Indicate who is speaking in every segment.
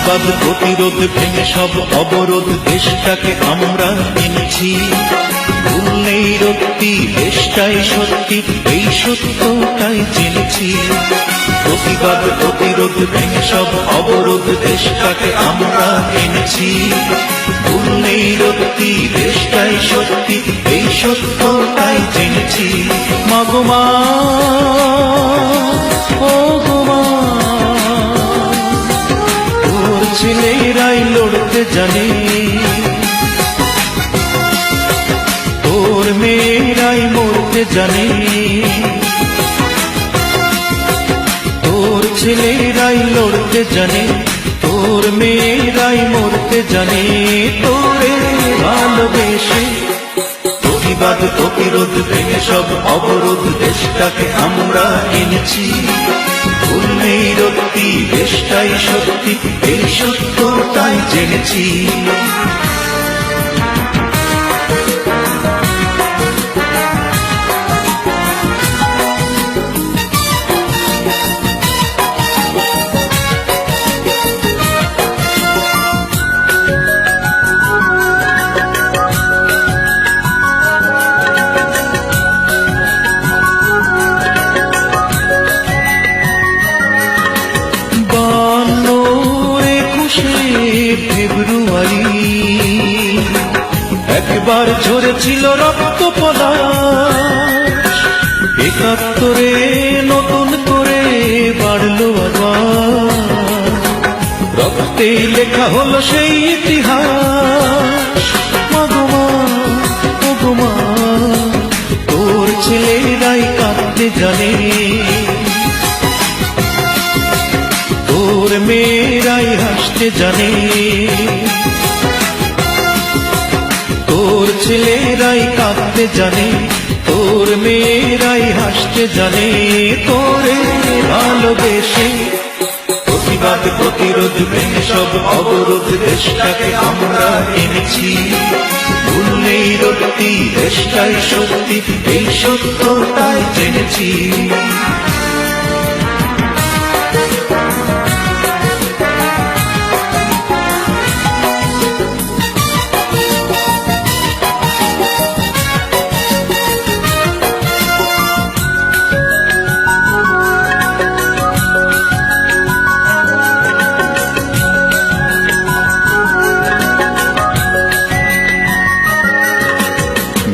Speaker 1: প্রতিবাদ প্রতিরোধ ভেঙে সব অবরোধ দেশটাকে আমরা এনেছি। ভুল নেই রক্তি, দেশটাই সত্যি, এই সত্যটাই জেনেছি। প্রতিবাদ প্রতিরোধ ভেঙে সব অবরোধ দেশটাকে আমরা এনেছি। ভুল নেই রক্তি, দেশটাই সত্যি, এই সত্যটাই জেনেছি। মাগো মা, ও গো মা, তোর ছেলেরাই লড়তে জানে, তোর মেয়েরাই মরতে জানে। তোর ছেলেরাই লড়তে জানে, তোর মেয়েরাই মরতে জানে। তোরে ভালোবেসে প্রতিবাদ প্রতিরোধ ভেঙে সব অবরোধ দেশটাকে আমরা এনেছি। ভুল নেই রক্তি, দেশটাই সত্যি, এই সত্যটাই জেনেছি। ফেব্রুয়ারি একবার ঝরেছিল রক্ত পলাশ, ৭১ নতুন করে বাড়লো আবার, রক্তে লেখা হলো সেই ইতিহাস। মাগো মা, ও গো মা, তোর ছেলেরাই কাঁদতে জানে, তোর মেয়েরাই হাসতে জানে। তোর ছেলেরাই কাঁদতে জানে, তোর মেয়েরাই হাসতে জানে। তোরে ভালোবেসে প্রতিবাদ প্রতিরোধ ভেঙে সব অবরোধ দেশটাকে আমরা এনেছি। ভুল নেই রক্তি, দেশটাই সত্যি, এই সত্যটাই জেনেছি।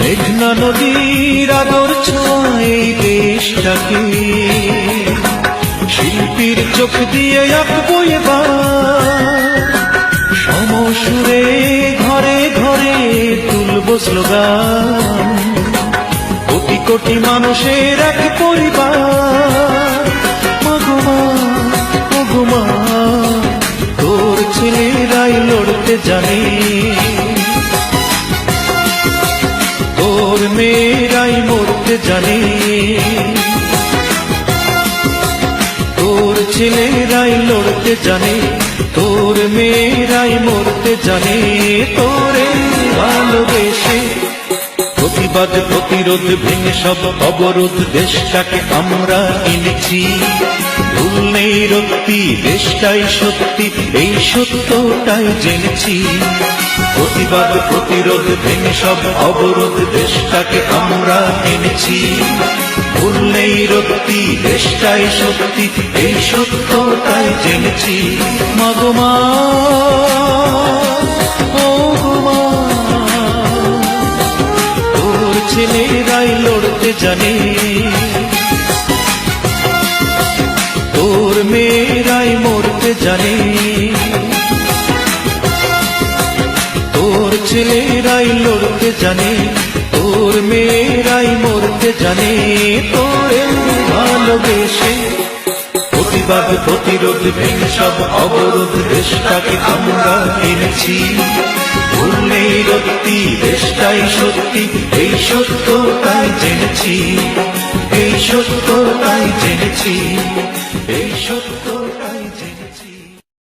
Speaker 1: মেঘনা নদীর আদর ছোঁয়ায় দেশটাকে, শিল্পীর চোখ দিয়ে আঁকবো এবার, সমসুরে ঘরে ঘরে তুলবো স্লোগান, কোটি কোটি মানুষের এক পরিবার। মাগো মা, ও গো মা, তোর ছেলেরাই লড়তে জানে, তোর মেয়েরাই মরতে জানে। তোর ছেলেরাই লড়তে জানে, তোর মেয়েরাই মরতে জানে। তোরে ভালোবেসে প্রতিবাদ প্রতিরোধ ভেঙে সব অবরোধ দেশটাকে আমরা এনেছি। ভুল নেই রক্তি, দেশটাই সত্যি, এই সত্যটাই জেনেছি। প্রতিবাদ প্রতিরোধ ভেঙে সব অবরোধ দেশটাকে আমরা এনেছি। ভুল নেই রক্তি, দেশটাই সত্যি, এই সত্যটাই জেনেছি। মাগো মা, ও গো মা, তোর ছেলেরাই লড়তে জানে, তোর মেয়েরাই মরতে জানে। তোর ছেলেরাই লড়তে জানে, তোর মেয়েরাই মরতে জানে। তোরে ভালোবেসে প্রতিবাদ প্রতিরোধ ভেঙে সব অবরোধ দেশটাকে আমরা এনেছি। ভুল নেই রক্তি, দেশটাই সত্যি, এই সত্যটাই জেনেছি। এই সত্যটাই জেনেছি, এই সত্যটাই